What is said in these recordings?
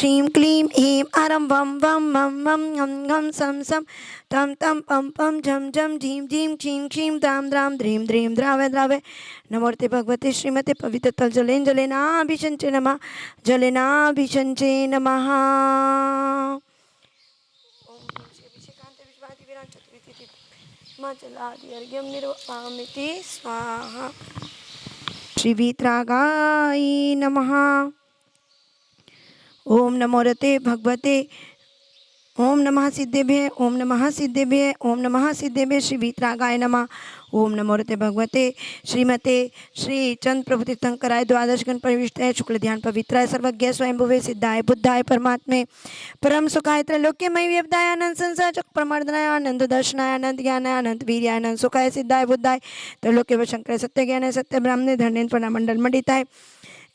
श्रीं क्लीं ह्रीं आरं वं वं मं मं गं गं सं सं तं तं पं पं झं झं झीं झीं क्षीं क्षीं द्रां द्रां द्रीं द्रीं द्रावय द्रावय। नमोर्ते भगवते श्रीमते पवित्रतल जलेन जलेनाभिषञ्चे नमः जलेनाभिषञ्चे नमः। निर्वामिति स्वाहा। श्री वीतरागाय नमः। ओम नमो रते भगवते ओम नमः सिद्धेभ्य ओम नमः सिद्धेभ्य ओम नमः सिद्धेभ्य श्री वीतरागाय नमः। ओम नमो रते भगवते श्रीमते श्री चंद्र प्रभु तीर्थंकराय द्वादश गण परिविष्टाय शुक्ल ध्यान पवित्राय सर्वज्ञ स्वयंभुवे सिद्धाय बुद्धाय परमात्मे परम सुखाय त्रैलोक्यमय व्यवदाय आनंद संसार चक प्रमर्दनाय आनंद दर्शनाय आनंद ज्ञानाय आनंद वीर्याय आनंद सुखाय सिद्धाय बुद्धाय त्रैलोक्य शंकर सत्य ज्ञानाय सत्य ब्राह्मणे धर्मेन्द्र मंडल मंडिताय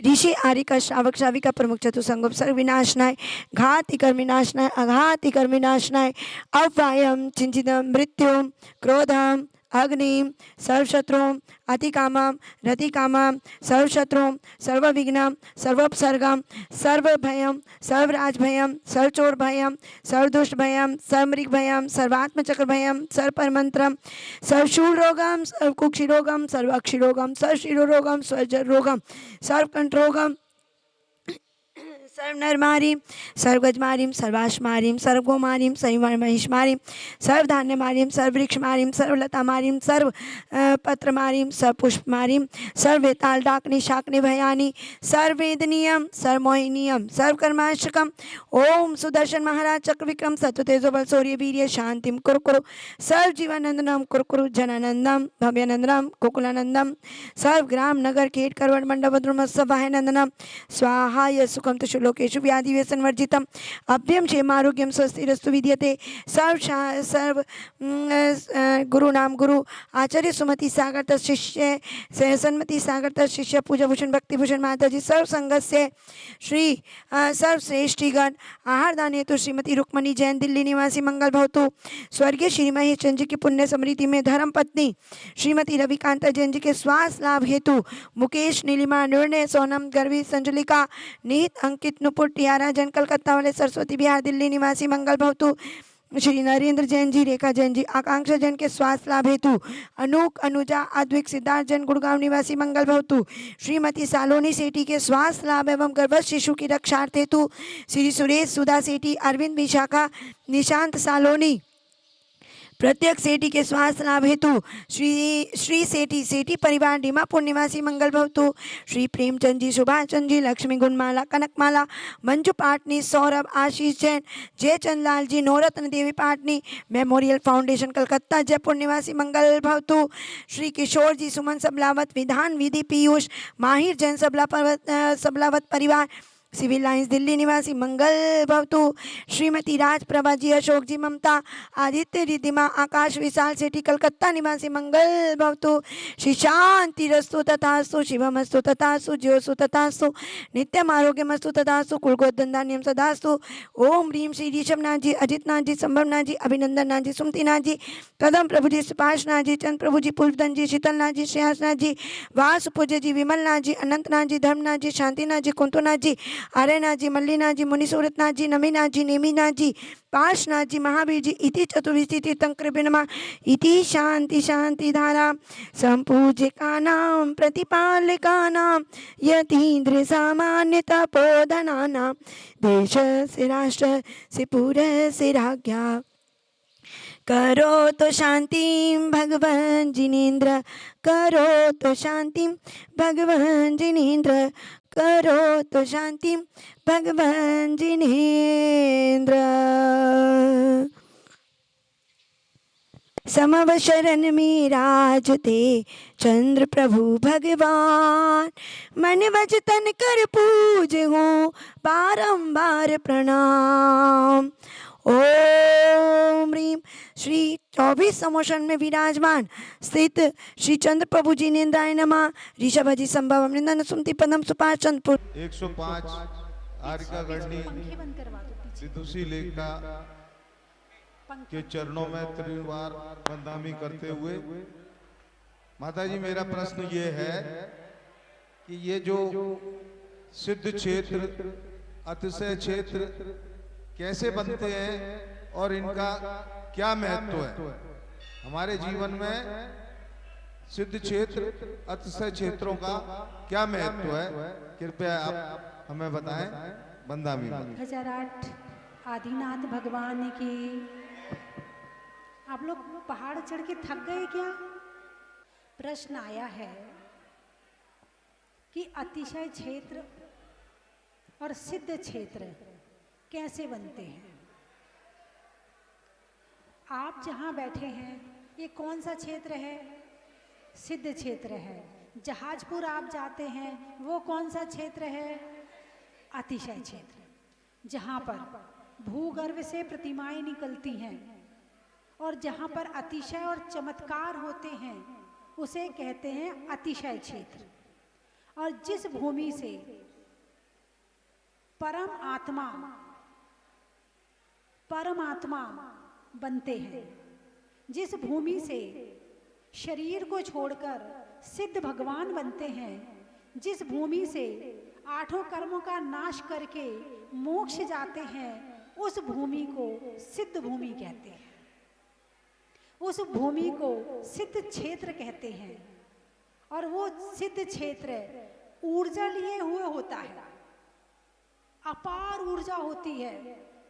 ऋषि आरिका श्रावक श्राविका प्रमुख चतुसंगोप सर्व विनाशनाय घाति कर्म विनाशनाय अघाति कर्म विनाशनाय अव्ययम चिंतितम मृत्युम क्रोधम अग्निम सर्वशत्रुम अतिकामम रतिकामम सर्वशत्रुम सर्वविघ्नम सर्वोपसर्गम सर्वभयम सर्वराजभयम सर्वचोरभयम सर्वदुष्टभयम सर्वमृगभयम सर्वात्मचक्रभयम सर्वपरमंत्रम सर्वशूलरोगम सर्वकुक्षिरोगम सर्वाक्षिरोगम सर्वशिरोरोगम सर्वजरोगम सर्वकंठरोगम सर्वनरमारीम सर्वगजमारीम सर्वाश्मारीम सर्वगोमारीम सर्वमहिषमारीम सर्वधान्यमारीम सर्ववृक्षमारीम सर्वलतामारीम सर्व पत्रमारीम सर्वपुष्पमारीम सर्ववेताल डाकनी शाकनी भयानी सर्ववेदनीयम सर्वमोहिनीयम सर्वकर्माशकम ओम सुदर्शन महाराज चक्र विक्रम सत्वतेजो बल शौर्य वीर्य शांतिम कुरु कुरु सर्वजीवानंदनम कुरु कुरु जनानंदम भव्यानंदनम गोकुलानंदम सर्वग्राम नगर खेट करवट मंडप वद्रुमत्सव वाहनंदनम स्वाहाय सुखम तो लोकेशु व्याधि व्यसन वर्जितम अभ्यम क्षेमारोग्यम स्वस्तिरस्तु विद्यते सर्व गुरु नाम गुरु आचार्य सुमति सागर शिष्य सन्मति सागर शिष्य पूजा भूषण भक्ति भूषण माता जी सर्व संगत से श्री सर्वश्रेष्ठीगण आहार दान हेतु श्रीमती रुक्मणी जैन दिल्ली निवासी मंगल भवतु। स्वर्गीय श्री महेश चंद जी की पुण्य स्मृति में धर्म पत्नी श्रीमती रविकांता जैन जी के स्वास्थ्य लाभ हेतु मुकेश नीलिमा निर्णय सोनम गर्वी संजुलिका नीत अंकित नुपुर टियारा जैन कलकत्ता वाले सरस्वती बिहार दिल्ली निवासी मंगल भवतु। श्री नरेंद्र जैन जी रेखा जैन जी आकांक्षा जैन के स्वास्थ्य लाभ हेतु अनूक अनुजा अद्विक सिद्धार्थ जैन गुड़गांव निवासी मंगल भवतु। श्रीमती सालोनी सेठी के स्वास्थ्य लाभ एवं गर्भस्थ शिशु की रक्षार्थ हेतु श्री सुरेश सुधा सेठी अरविंद विशाखा निशांत सालोनी प्रत्येक सेठी के स्वास्थ्य लाभ हेतु श्री सेठी परिवार डीमापुर निवासी मंगल भवतु। श्री प्रेमचंद जी सुभाष चंद जी लक्ष्मी गुणमाला कनकमाला मंजू पाटनी सौरभ आशीष जैन जयचंद लाल जी नवरत्न देवी पाटनी मेमोरियल फाउंडेशन कलकत्ता जयपुर निवासी मंगल भवतु। श्री किशोर जी सुमन सबलावत विधान विधि पीयूष माहिर जैन सबलावत परिवार सिविल लाइन्स दिल्ली निवासी मंगल भवतु। श्रीमती राजप्रभा जी अशोक जी ममता आदित्य रिद्धिमा आकाश विशाल सेठी कलकत्ता निवासी मंगल भवतु। श्री शांति रस्तु तथास्तु शिवमस्तु तथास्तु ज्योस्तु तथास्तु नित्यम आरोग्यमस्तु तथास्तु कुलगोधनधान्यम सदास्तु। ओम ह्रीम श्री ऋषभनाथ जी अजितनाथ जी संभवनाथ जी अभिनंदन जी सुमतिनाथ जी कदम प्रभु जी सुभाषनाथ जी चंद प्रभु जी पुष्पधन जी शीतलनाथ जी श्रेयासनाथ जी वासु पूज्य जी विमलनाथ जी अनंतनाथ जी धर्मनाथ जी शांतिनाथ जी कुंतुनाथ जी आर्यनाथ जी मल्लीनाथ जी मुनिसूरतनाथ जी नमीनाथ जी नेमीनाथ जी पार्शनाथ जी महावीर जी इति चतुर्विधि तीर्थंकर नमः। इति शांति शांति धारा संपूज्यकानां प्रतिपालकानां यतीन्द्र सामान्य तपोधनानां देश से राष्ट्र से पूर्व से राज्ञा करो तो शांति भगवान जिनेन्द्र करो तो शांति भगवान जिनेन्द्र करो तो शांति भगवान जिनेन्द्र। समवशरण में राजते चंद्र प्रभु भगवान मन वच तन कर पूज हूँ बारंबार प्रणाम। ओम ह्रीम श्री 24 समोशन में विराजमान स्थित श्री चंद्र प्रभु जी नेन्द्राय नमः। ऋषभ जी संभव अमृंदन सुमति पदम सुपाश चंद्रपुर 105 आरिका गढ़नी विदुषी लेखा के चरणों में त्रिवार वंदनामी करते हुए माता जी मेरा प्रश्न ये है कि ये जो सिद्ध क्षेत्र अतिशय क्षेत्र कैसे बनते हैं और इनका क्या महत्व है। हमारे जीवन में सिद्ध क्षेत्र अतिशय क्षेत्रों का क्या महत्व है, कृपया आप हमें बताएं। बंदामी 1008 आदिनाथ भगवान की। आप लोग पहाड़ चढ़ के थक गए क्या? प्रश्न आया है कि अतिशय क्षेत्र और सिद्ध क्षेत्र कैसे बनते हैं। आप जहां बैठे हैं ये कौन सा क्षेत्र है? सिद्ध क्षेत्र है। जहाजपुर आप जाते हैं वो कौन सा क्षेत्र है? अतिशय क्षेत्र। जहां पर भूगर्भ से प्रतिमाएं निकलती हैं और जहां पर अतिशय और चमत्कार होते हैं उसे कहते हैं अतिशय क्षेत्र। और जिस भूमि से परमात्मा बनते हैं, जिस भूमि से शरीर को छोड़कर सिद्ध भगवान बनते हैं, जिस भूमि से आठों कर्मों का नाश करके मोक्ष जाते हैं, उस भूमि को सिद्ध भूमि कहते हैं। उस भूमि को सिद्ध क्षेत्र कहते हैं। और वो सिद्ध क्षेत्र ऊर्जा लिए हुए होता है। अपार ऊर्जा होती है,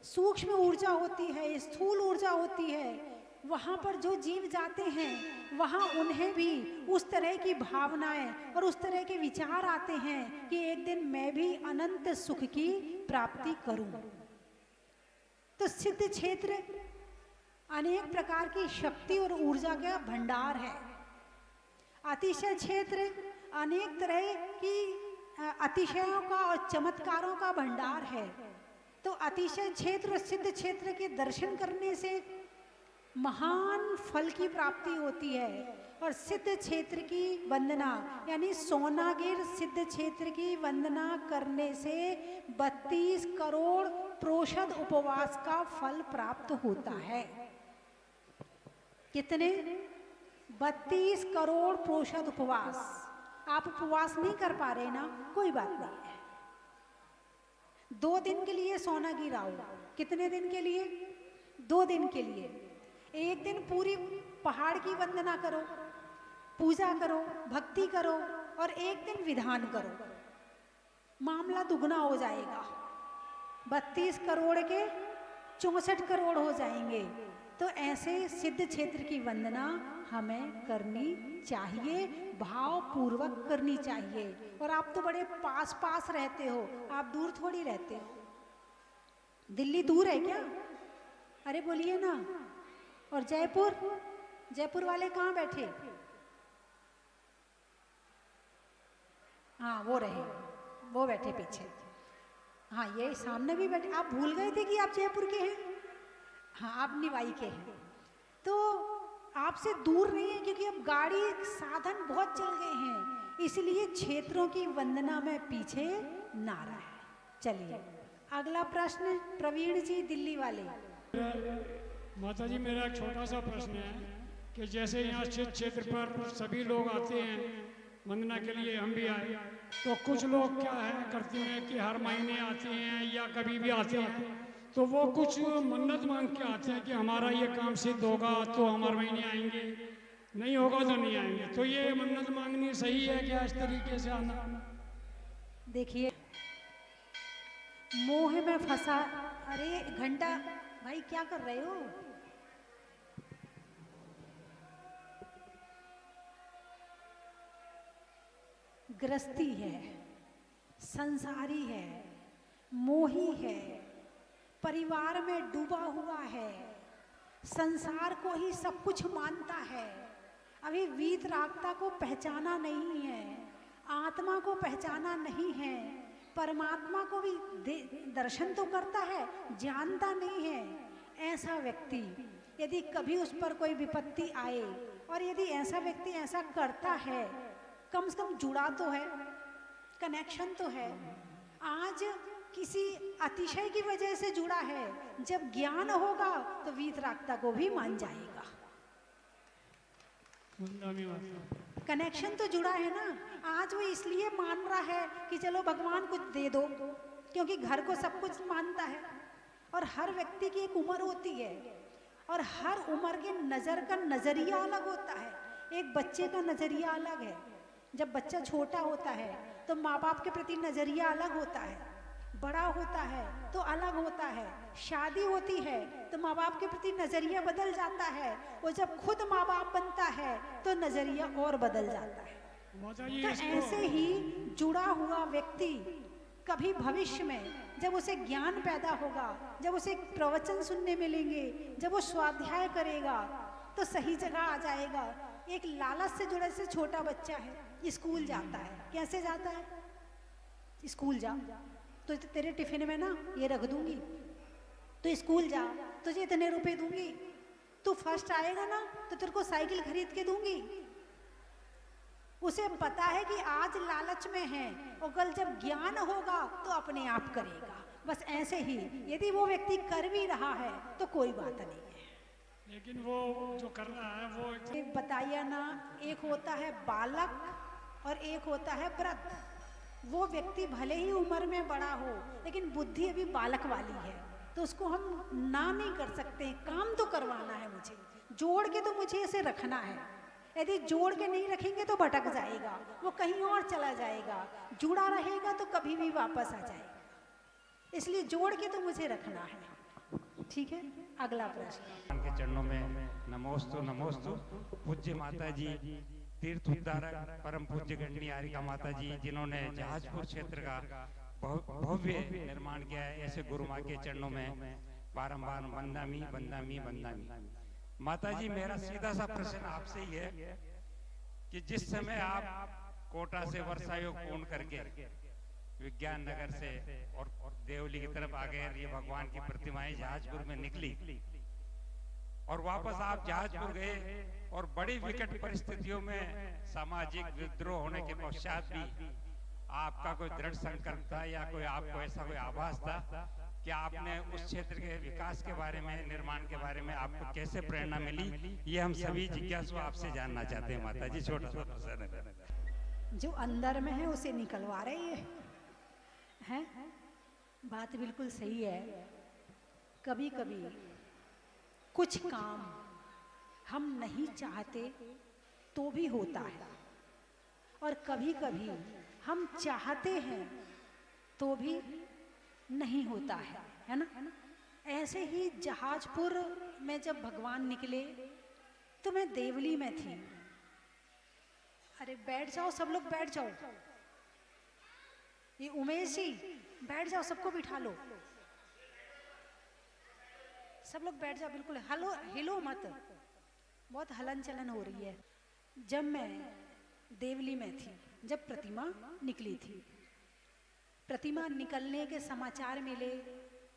सूक्ष्म ऊर्जा होती है, स्थूल ऊर्जा होती है। वहाँ पर जो जीव जाते हैं वहाँ उन्हें भी उस तरह की भावनाएं और उस तरह के विचार आते हैं कि एक दिन मैं भी अनंत सुख की प्राप्ति करूं। तो सिद्ध क्षेत्र अनेक प्रकार की शक्ति और ऊर्जा का भंडार है। अतिशय क्षेत्र अनेक तरह की अतिशयों का और चमत्कारों का भंडार है। तो अतिशय क्षेत्र और सिद्ध क्षेत्र के दर्शन करने से महान फल की प्राप्ति होती है। और सिद्ध क्षेत्र की वंदना यानी सोनागिर सिद्ध क्षेत्र की वंदना करने से 32 करोड़ प्रोषद उपवास का फल प्राप्त होता है। कितने? 32 करोड़ प्रोषद उपवास। आप उपवास नहीं कर पा रहे ना, कोई बात नहीं है। 2 दिन के लिए सोना गिराओ। कितने दिन के लिए? 2 दिन के लिए। एक दिन पूरी पहाड़ की वंदना करो, पूजा करो, भक्ति करो और एक दिन विधान करो, मामला दुगना हो जाएगा। 32 करोड़ के 64 करोड़ हो जाएंगे। तो ऐसे सिद्ध क्षेत्र की वंदना हमें करनी चाहिए, भाव पूर्वक करनी चाहिए। और आप तो बड़े पास पास रहते हो, आप दूर थोड़ी रहते हो। दिल्ली दूर है क्या? अरे बोलिए ना। और जयपुर, जयपुर वाले कहाँ बैठे? हाँ वो रहे, वो बैठे पीछे। हाँ ये सामने भी बैठे। आप भूल गए थे कि आप जयपुर के हैं? हाँ आप निवाई के हैं। तो आपसे दूर नहीं है क्योंकि अब गाड़ी साधन बहुत चल गए हैं, इसलिए क्षेत्रों की वंदना में पीछे ना रहे। चलिए अगला प्रश्न प्रवीण जी दिल्ली वाले। माता जी मेरा एक छोटा सा प्रश्न है कि जैसे यहाँ सिद्ध क्षेत्र पर सभी लोग आते हैं वंदना के लिए, हम भी आए, तो कुछ लोग क्या है करते हैं कि हर महीने आते हैं या कभी भी आते हैं, तो वो कुछ मन्नत मांग के आते हैं कि हमारा ये काम सिद्ध होगा तो हम हर महीने आएंगे, नहीं होगा तो नहीं आएंगे। तो ये मन्नत मांगनी सही है क्या इस तरीके से आना? देखिए मोह में फंसा। अरे घंटा भाई क्या कर रहे हो? ग्रस्ती है, संसारी है, मोही है, परिवार में डूबा हुआ है, संसार को ही सब कुछ मानता है, अभी वीतरागता को पहचाना नहीं है, आत्मा को पहचाना नहीं है, परमात्मा को भी दर्शन तो करता है, जानता नहीं है। ऐसा व्यक्ति यदि कभी उस पर कोई विपत्ति आए और यदि ऐसा व्यक्ति ऐसा करता है, कम से कम जुड़ा तो है, कनेक्शन तो है। आज किसी अतिशय की वजह से जुड़ा है, जब ज्ञान होगा तो वीतरागता को भी मान जाएगा। कनेक्शन तो जुड़ा है ना। आज वो इसलिए मान रहा है कि चलो भगवान कुछ दे दो, क्योंकि घर को सब कुछ मानता है और हर व्यक्ति की एक उम्र होती है और हर उम्र के नज़र का नज़रिया अलग होता है। एक बच्चे का नज़रिया अलग है, जब बच्चा छोटा होता है तो माँ बाप के प्रति नज़रिया अलग होता है, बड़ा होता है तो अलग होता है, शादी होती है तो माँ बाप के प्रति नज़रिया बदल जाता है, और जब खुद माँ बाप बनता है तो नज़रिया और बदल जाता है। तो ऐसे ही जुड़ा हुआ व्यक्ति कभी भविष्य में जब उसे ज्ञान पैदा होगा, जब उसे प्रवचन सुनने मिलेंगे, जब वो स्वाध्याय करेगा तो सही जगह आ जाएगा। एक लालच से जुड़े से छोटा बच्चा है, स्कूल जाता है, कैसे जाता है? स्कूल जा तो तेरे टिफिन में ना ये रख दूंगी, तो स्कूल जा तुझे इतने रुपए दूंगी, तू फर्स्ट आएगा ना तो तेरे को साइकिल खरीद के दूंगी। उसे पता है कि आज लालच में है और कल जब ज्ञान होगा तो अपने आप करेगा। बस ऐसे ही यदि वो व्यक्ति कर भी रहा है तो कोई बात नहीं है, लेकिन वो जो कर रहा है वो एक बताइए ना, एक होता है बालक और एक होता है वृद्ध। वो व्यक्ति भले ही उम्र में बड़ा हो लेकिन बुद्धि अभी बालक वाली है, तो उसको हम ना नहीं कर सकते। काम तो करवाना है मुझे, जोड़ के तो मुझे इसे रखना है। यदि जोड़ के नहीं रखेंगे तो भटक जाएगा, वो कहीं और चला जाएगा। जुड़ा रहेगा तो कभी भी वापस आ जाएगा, इसलिए जोड़ के तो मुझे रखना है। ठीक है, अगला प्रश्न। के चरणों में नमोस्तु नमोस्तु। पूज्य माता जी तीर्थ उद्धारक परम पूज्य गणनी आरिका माता जी, जिन्होंने जहाजपुर क्षेत्र का भव्य निर्माण किया है, ऐसे गुरु माँ के चरणों में बारंबार वंदामी वंदामी वंदामी। माता जी, मेरा सीधा सा प्रश्न आपसे ही है कि जिस समय आप कोटा से वर्षा योग पूर्ण करके विज्ञान नगर से और देवली की तरफ आ गए, ये भगवान की प्रतिमाएं जहाजपुर में निकली और वापस आप जहाजपुर गए और बड़ी विकट परिस्थितियों में सामाजिक विद्रोह होने के पश्चात भी आपका कोई दृढ़ संकल्प था या कोई आपको ऐसा कोई आभास था कि आपने उस क्षेत्र के विकास के बारे में, निर्माण के बारे में आपको कैसे प्रेरणा मिली? ये हम सभी जिज्ञासु आपसे जानना चाहते हैं माता जी। छोटा सा प्रश्न है। जो अंदर में है उसे निकलवा रही है। बात बिल्कुल सही है। कभी कभी कुछ काम हम नहीं चाहते तो भी होता है, और कभी कभी हम चाहते हैं तो भी नहीं होता है ना? ऐसे ही जहाजपुर में जब भगवान निकले तो मैं देवली में थी। अरे बैठ जाओ, सब लोग बैठ जाओ। ये उमेश जी बैठ जाओ, सबको बिठा लो, सब लोग बैठ जाओ, बिल्कुल हिलो मत, बहुत हलन चलन हो रही है। जब मैं देवली में थी, जब प्रतिमा निकली थी, प्रतिमा निकलने के समाचार मिले,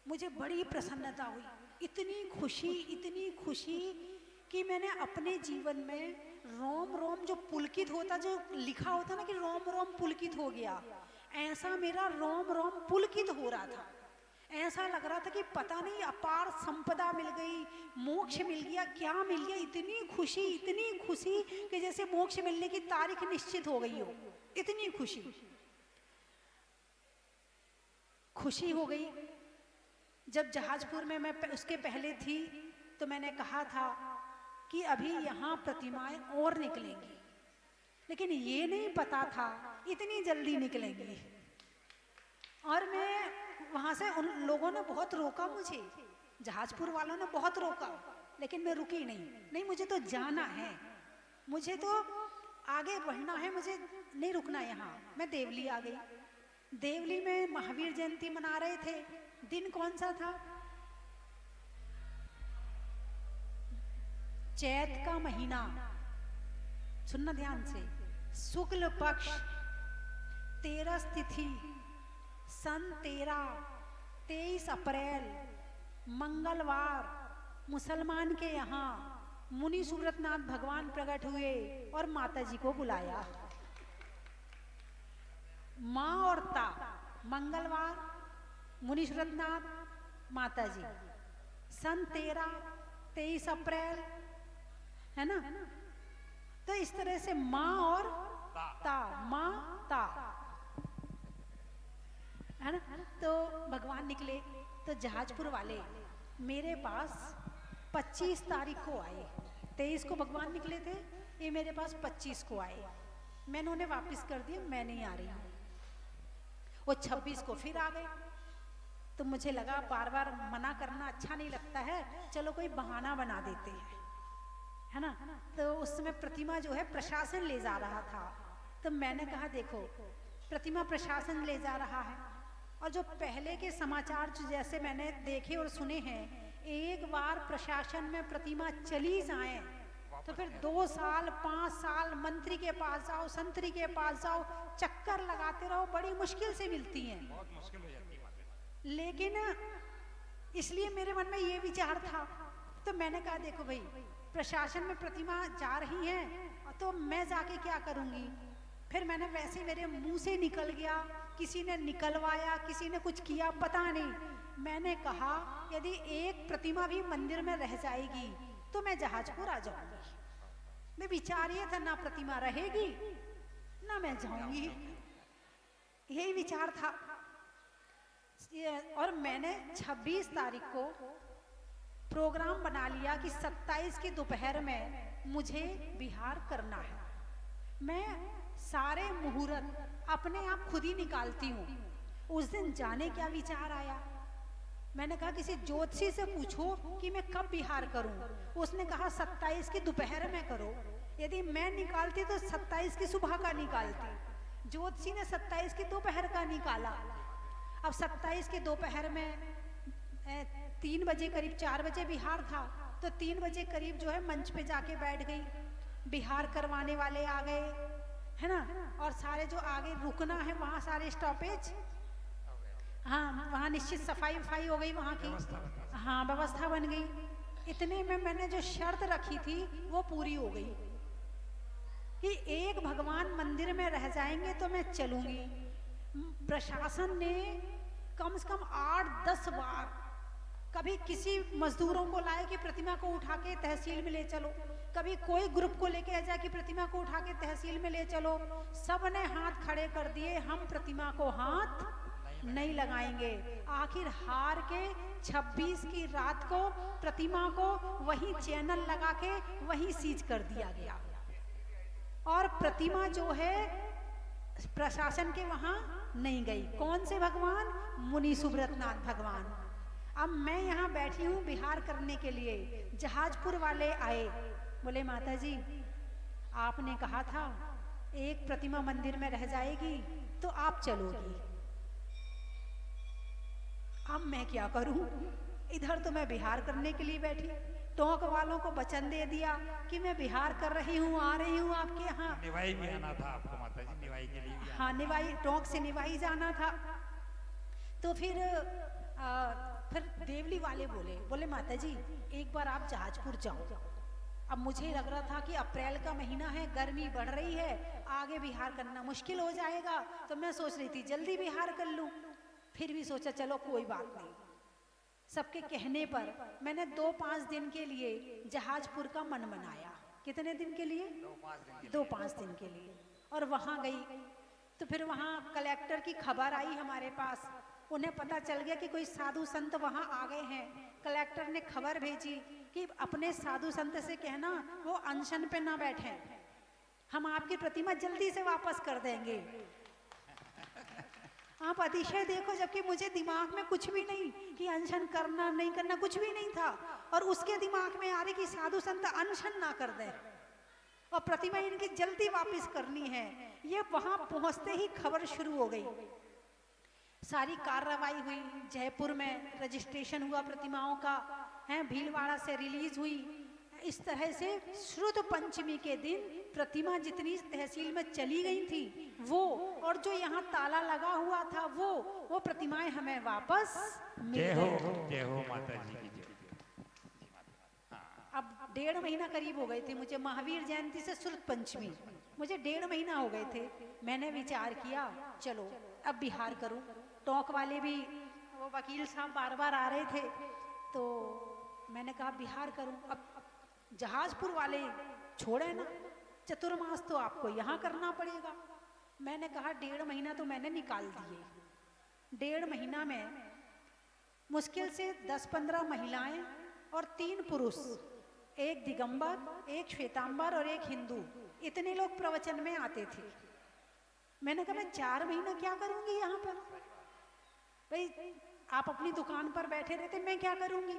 मुझे बड़ी प्रसन्नता हुई। इतनी खुशी कि मैंने अपने जीवन में रोम रोम जो पुलकित होता, जो लिखा होता ना कि रोम रोम पुलकित हो गया, ऐसा मेरा रोम रोम पुलकित हो रहा था। ऐसा लग रहा था कि पता नहीं अपार संपदा मिल गई, मोक्ष मिल गया, क्या मिल गया। इतनी खुशी कि जैसे मोक्ष मिलने की तारीख निश्चित हो गई हो, इतनी खुशी हो गई। जब जहाजपुर में मैं उसके पहले थी तो मैंने कहा था कि अभी यहाँ प्रतिमाएं और निकलेंगी, लेकिन ये नहीं पता था इतनी जल्दी निकलेंगी। और मैं वहाँ से, उन लोगों ने बहुत रोका मुझे, जहाजपुर वालों ने बहुत रोका, लेकिन मैं रुकी नहीं, मुझे तो जाना है, मुझे तो आगे बढ़ना है, मुझे नहीं रुकना यहाँ। मैं देवली आ गई। देवली में महावीर जयंती मना रहे थे। दिन कौन सा था? चैत का महीना, सुनना ध्यान से, शुक्ल पक्ष 13 तिथि, सन 23 अप्रैल, मंगलवार, मुसलमान के यहाँ मुनि सूरतनाथ भगवान प्रकट हुए और माता जी को बुलाया। माँ और ता, मंगलवार, मुनि सूरतनाथ, माता जी, सन 23 अप्रैल, है ना? तो इस तरह से माँ और ता, माँ ता, है ना? तो तो जहाजपुर वाले मेरे पास 25 तारीख को आए, 23 को भगवान निकले थे, ये मेरे पास 25 को आए। मैंने उन्हें वापस कर दिया, मैं नहीं आ रही हूँ। वो 26 को फिर आ गए। तो मुझे लगा बार बार मना करना अच्छा नहीं लगता है, चलो कोई बहाना बना देते हैं, है ना। तो उस समय प्रतिमा जो है प्रशासन ले जा रहा था। तो मैंने कहा देखो प्रतिमा प्रशासन ले जा रहा है, और जो पहले के समाचार जो जैसे मैंने देखे और सुने हैं, एक बार प्रशासन में प्रतिमा चली जाए तो फिर 2 साल 5 साल मंत्री के पास जाओ, संतरी के पास जाओ, चक्कर लगाते रहो, बड़ी मुश्किल से मिलती हैं। बहुत मुश्किल हो जाती है। लेकिन इसलिए मेरे मन में ये विचार था, तो मैंने कहा देखो भाई प्रशासन में प्रतिमा जा रही है तो मैं जाके क्या करूंगी। फिर मैंने वैसे मेरे मुंह से निकल गया, किसी ने निकलवाया, किसी ने कुछ किया पता नहीं। मैंने कहा यदि एक प्रतिमा भी मंदिर में रह जाएगी तो मैं जहाजपुर आ जाऊंगी। मैं विचार ये था ना प्रतिमा रहेगी ना मैं जाऊंगी, यही विचार था। और मैंने 26 तारीख को प्रोग्राम बना लिया कि 27 की दोपहर में मुझे बिहार करना है। मैं सारे मुहूर्त अपने आप खुद ही निकालती हूँ। उस दिन जाने क्या विचार आया, मैंने कहा किसी ज्योतिषी से पूछो कि मैं कब बिहार करूं। उसने कहा 27 की दोपहर में करो। यदि मैं निकालती तो 27 की सुबह का निकालती, ज्योतिषी ने 27 की दोपहर का निकाला। अब 27 की दोपहर में 3 बजे करीब 4 बजे बिहार था, तो 3 बजे करीब जो है मंच पे जाके बैठ गई। बिहार करवाने वाले आ गए, है ना, और सारे जो आगे रुकना है वहाँ सारे स्टॉपेज, हाँ वहाँ निश्चित सफाई वफाई हो गई वहाँ की, हाँ व्यवस्था बन गई। इतने में मैंने जो शर्त रखी थी वो पूरी हो गई कि एक भगवान मंदिर में रह जाएंगे तो मैं चलूंगी। प्रशासन ने कम से कम 8-10 बार कभी किसी मजदूरों को लाए कि प्रतिमा को उठा के तहसील में ले चलो, कभी कोई ग्रुप को लेके आ जाए कि प्रतिमा को उठा के तहसील में ले चलो। सब ने हाथ खड़े कर दिए, हम प्रतिमा को हाथ नहीं लगाएंगे। आखिर हार के 26 की रात को प्रतिमा को वही चैनल लगा के वही सीज कर दिया गया, और प्रतिमा जो है प्रशासन के वहां नहीं गई। कौन से भगवान? मुनि सुब्रतनाथ भगवान। अब मैं यहाँ बैठी हूँ बिहार करने के लिए, जहाजपुर वाले आए, बोले माता जी आपने कहा था एक प्रतिमा मंदिर में रह जाएगी तो आप चलोगी। अब मैं क्या करूं, इधर तो मैं बिहार करने के लिए बैठी, टोंक वालों को वचन दे दिया कि मैं बिहार कर रही हूँ, आ रही हूँ आपके यहाँ। निवाई भी आना था आपको माता जी, निवाई के लिए भी हाँ निवाई, टोंक से निवाई जाना था। तो फिर देवली वाले बोले माता जी एक बार आप जहाजपुर जाओ। अब मुझे लग रहा था कि अप्रैल का महीना है, गर्मी बढ़ रही है, आगे बिहार करना मुश्किल हो जाएगा, तो मैं सोच रही थी जल्दी बिहार कर लूं। फिर भी सोचा चलो कोई बात नहीं। सबके कहने पर मैंने 2-5 दिन के लिए जहाजपुर का मन बनाया। कितने दिन के लिए? 2-5 दिन के लिए। और वहाँ गई तो फिर वहाँ कलेक्टर की खबर आई हमारे पास, उन्हें पता चल गया कि कोई साधु संत वहाँ आ गए हैं। कलेक्टर ने खबर भेजी कि अपने साधु संत से कहना वो अनशन पे ना बैठे, हम आपकी प्रतिमा जल्दी से वापस कर देंगे। आप अतिशय देखो, जबकि मुझे दिमाग में कुछ भी नहीं कि अनशन करना नहीं करना, कुछ भी नहीं था, और उसके दिमाग में आ रही कि साधु संत अनशन ना कर दें और प्रतिमा इनकी जल्दी वापस करनी है। ये वहां पहुंचते ही खबर शुरू हो गई। सारी कार्रवाई हुई, जयपुर में रजिस्ट्रेशन हुआ प्रतिमाओं का, है भीलवाड़ा से रिलीज हुई। इस तरह से श्रुत पंचमी के दिन प्रतिमा जितनी तहसील में चली गई थी वो, और जो यहाँ ताला लगा हुआ था वो प्रतिमाएं हमें वापस मिल गई। जय हो माता जी की जय। अब 1.5 महीना करीब हो गए थे मुझे, महावीर जयंती से श्रुत पंचमी मुझे 1.5 महीना हो गए थे। मैंने विचार किया चलो अब बिहार करूं। टोंक वाले भी, वो वकील साहब बार बार आ रहे थे, तो मैंने कहा बिहार करूं। अब जहाजपुर वाले छोड़े ना, चतुर्मास तो आपको यहाँ करना पड़ेगा। मैंने कहा 1.5 महीना तो मैंने निकाल दिए। 1.5 महीना में मुश्किल से 10-15 महिलाएं और 3 पुरुष, एक दिगंबर, एक श्वेतांबर और एक हिंदू, इतने लोग प्रवचन में आते थे। मैंने कहा मैं 4 महीना क्या करूंगी यहाँ पर, भाई आप अपनी दुकान पर बैठे रहते, मैं क्या करूंगी।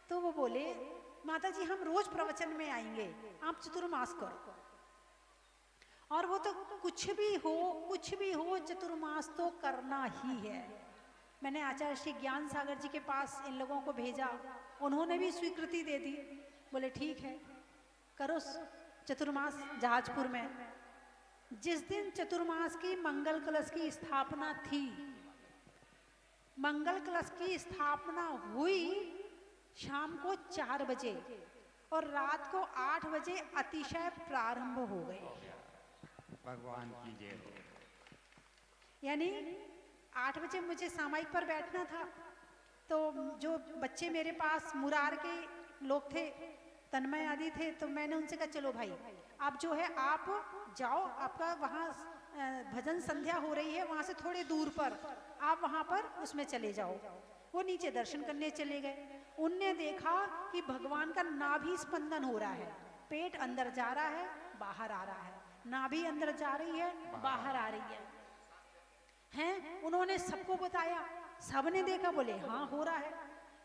तो वो बोले माता जी हम रोज प्रवचन में आएंगे, आप चतुर्मास करो। और वो तो कुछ भी हो चतुर्मास तो करना ही है। मैंने आचार्य श्री ज्ञान सागर जी के पास इन लोगों को भेजा, उन्होंने भी स्वीकृति दे दी, बोले ठीक है करो चतुर्मास जहाजपुर में। जिस दिन चतुर्मास की मंगल कलश की स्थापना थी, मंगल कलश की स्थापना हुई शाम को 4 बजे और रात को 8 बजे अतिशय प्रारंभ हो गए। भगवान की जय हो। यानी 8 बजे मुझे सामायिक पर बैठना था, तो जो बच्चे मेरे पास मुरार के लोग थे, तन्मय आदि थे, तो मैंने उनसे कहा चलो भाई आप जो है आप जाओ, आपका वहाँ भजन संध्या हो रही है, वहाँ से थोड़े दूर पर आप वहाँ पर उसमें चले जाओ। वो नीचे दर्शन करने चले गए। उनने देखा कि भगवान का नाभि स्पंदन हो रहा है, पेट अंदर जा रहा है बाहर आ रहा है, नाभि अंदर जा रही है बाहर आ रही है। हैं उन्होंने सबको बताया, सबने देखा, बोले हाँ हो रहा है।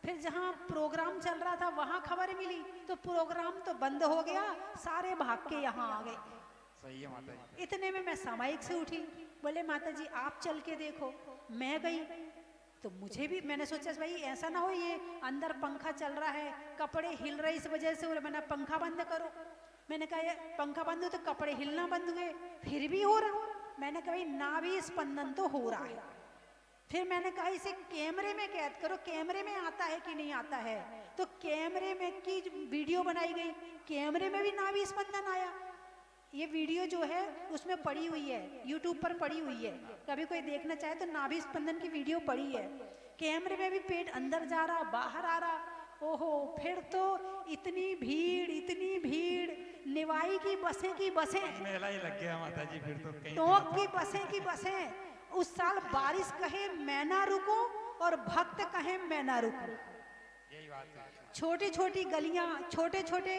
फिर जहाँ प्रोग्राम चल रहा था वहाँ खबर मिली तो प्रोग्राम तो बंद हो गया, सारे भाग के यहाँ आ गए। सही है माता जी। इतने में मैं सामायिक से उठी, बोले माता जी आप चल के देखो। मैं गई तो मुझे भी, मैंने सोचा भाई ऐसा ना हो ये अंदर पंखा चल रहा है, कपड़े हिल रहे इस वजह से, मैंने पंखा बंद करो। मैंने कहा ये पंखा बंद हो तो कपड़े हिलना बंद हुए, फिर भी हो रहा। मैंने कहा भाई नाभि स्पंदन तो हो रहा है। फिर मैंने कहा इसे कैमरे में कैद करो, कैमरे में आता है कि नहीं आता है। तो कैमरे में की वीडियो बनाई गई, कैमरे में भी नाभि स्पंदन आया। ये वीडियो जो है उसमें पड़ी हुई है, यूट्यूब पर पड़ी हुई है, कभी कोई देखना चाहे तो नाभि स्पंदन की वीडियो पड़ी है। कैमरे में भी पेट अंदर जा रहा बाहर आ रहा। ओहो, फिर तो इतनी भीड़, निवाई की बसें मेला ही लग गया माता जी। फिर तो कहीं टोंक की बसें। उस साल बारिश कहे मैं ना रुकूं और भक्त कहे मैं ना रुकूं। यही बात है। छोटी छोटी गलियां, छोटे छोटे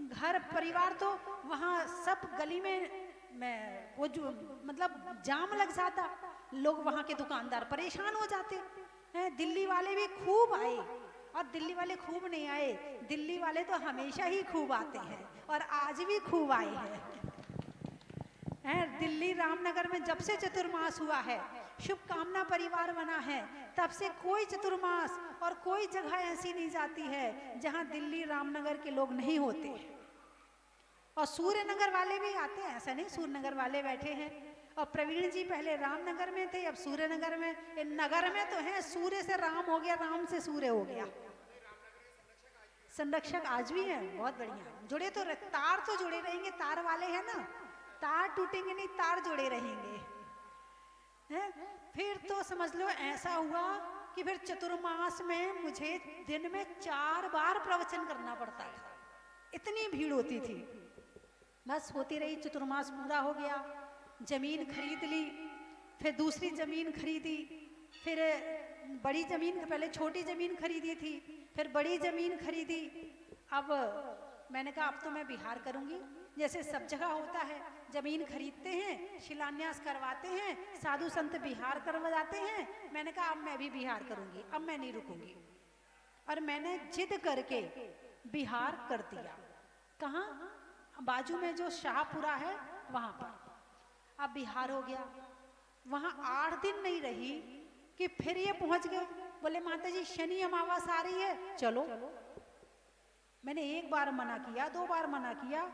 घर परिवार, तो वहाँ सब गली में वो जो मतलब जाम लग जाता, लोग वहाँ के दुकानदार परेशान हो जाते हैं। दिल्ली वाले भी खूब आए, और दिल्ली वाले खूब नहीं आए, दिल्ली वाले तो हमेशा ही खूब आते हैं और आज भी खूब आए हैं। दिल्ली रामनगर में जब से चतुर्मास हुआ है, शुभकामना परिवार बना है, तब से कोई चतुर्मास और कोई जगह ऐसी नहीं जाती है जहां दिल्ली रामनगर के लोग नहीं होते। और सूर्यनगर वाले भी आते हैं, ऐसा नहीं, सूर्यनगर वाले बैठे हैं। और प्रवीण जी पहले रामनगर में थे, अब सूर्यनगर में। नगर में तो है, सूर्य से राम हो गया, राम से सूर्य हो गया। संरक्षक आज भी है, बहुत बढ़िया जुड़े तो तार तो जुड़े रहेंगे, तार वाले हैं ना, तार टूटेंगे नहीं, तार जुड़े रहेंगे। हैं? फिर तो समझ लो ऐसा हुआ कि फिर चतुर्मास में मुझे दिन में 4 बार प्रवचन करना पड़ता था, इतनी भीड़ होती थी। बस होती रही, चतुर्मास पूरा हो गया, जमीन खरीद ली, फिर दूसरी जमीन खरीदी, फिर बड़ी जमीन, पहले छोटी जमीन खरीदी थी, फिर बड़ी जमीन खरीदी। अब मैंने कहा अब तो मैं बिहार करूंगी, जैसे सब जगह होता है, जमीन खरीदते हैं, शिलान्यास करवाते हैं, साधु संत बिहार करवाते हैं। मैंने कहा अब मैं भी बिहार करूंगी, अब मैं नहीं रुकूंगी। और मैंने जिद करके बिहार कर दिया। कहाँ? बाजू में जो शाहपुरा है वहां पर। अब बिहार हो गया। वहां 8 दिन नहीं रही कि फिर ये पहुंच गए, बोले माता जी शनि अमावस आ रही है, चलो। मैंने 1 बार मना किया, 2 बार मना किया,